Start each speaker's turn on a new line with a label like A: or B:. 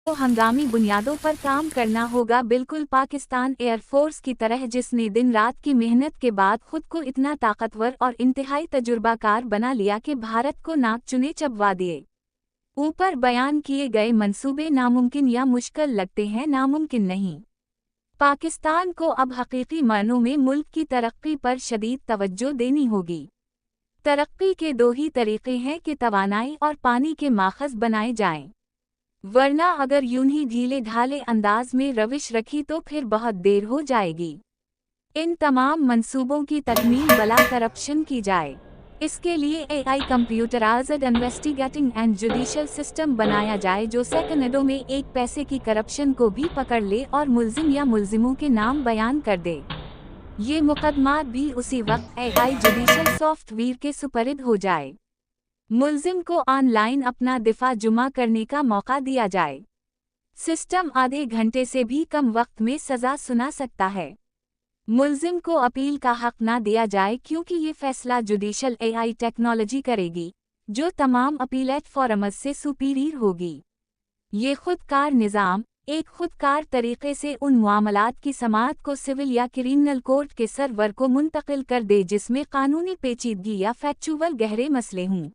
A: को हंगामी बुनियादों पर काम करना होगा, बिल्कुल पाकिस्तान एयर फोर्स की तरह, जिसने दिन रात की मेहनत के बाद खुद को इतना ताकतवर और इंतहाई तजुर्बाकार बना लिया कि भारत को नाक चुने चबवा दिए। ऊपर बयान किए गए मंसूबे नामुमकिन या मुश्किल लगते हैं, नामुमकिन नहीं। पाकिस्तान को अब हकीकी मायनों में मुल्क की तरक्की पर शदीद तवज्जो देनी होगी। तरक्की के दो ही तरीके हैं कि तवानाई और पानी के माखज़ बनाए जाएं, वरना अगर यूं ही ढीले ढाले अंदाज में रविश रखी तो फिर बहुत देर हो जाएगी। इन तमाम मंसूबों की तकमील बला करप्शन की जाए। इसके लिए AI computerised investigating and judicial system बनाया जाए जो सेकंडों में एक पैसे की करप्शन को भी पकड़ ले और मुल्जिम या मुल्जिमों के नाम बयान कर दे। ये मुकदमात भी उसी वक्त AI जुडिशल सॉफ्टवेयर के सुपरद हो जाए। मुल्जिम को ऑनलाइन अपना दिफा जुमा करने का मौका दिया जाए। सिस्टम आधे घंटे से भी कम वक्त में सज़ा सुना सकता है। मुल्जिम को अपील का हक ना दिया जाए, क्योंकि ये फैसला जुडिशल AI टेक्नोलॉजी करेगी, जो तमाम अपीलेट फोरम्स से सुपीरियर होगी। ये खुदकार निज़ाम एक खुदकार तरीके से उन मामलात की समाअत को सिविल या क्रिमिनल कोर्ट के सर्वर को मुंतकिल कर दे जिसमें कानूनी पेचीदगी या फैक्चुअल गहरे मसले हों।